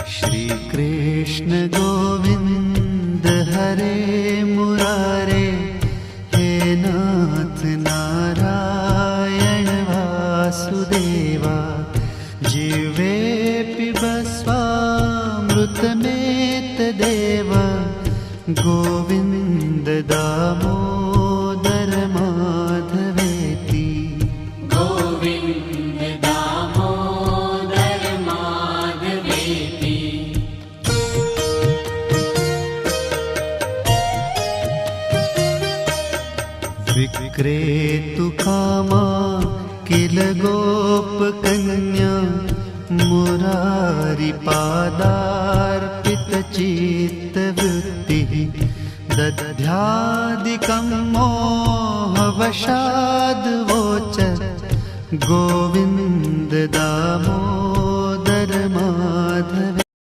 श्री कृष्ण गोविंद हरे मुरारे, हे नाथ नारायण वासुदेवा। जीवे पिबस्वामृतमेतदेव, गोविंद दामोदर माधवेति। गोविंद दामोदर माधवेति। विक्रेतु कामा किल गोपकन्या, मुरारिपादार्पितचित्तवृत्तिः। दध्यादिकं मोहवशाद्वोचत्, गोविन्द दामोदर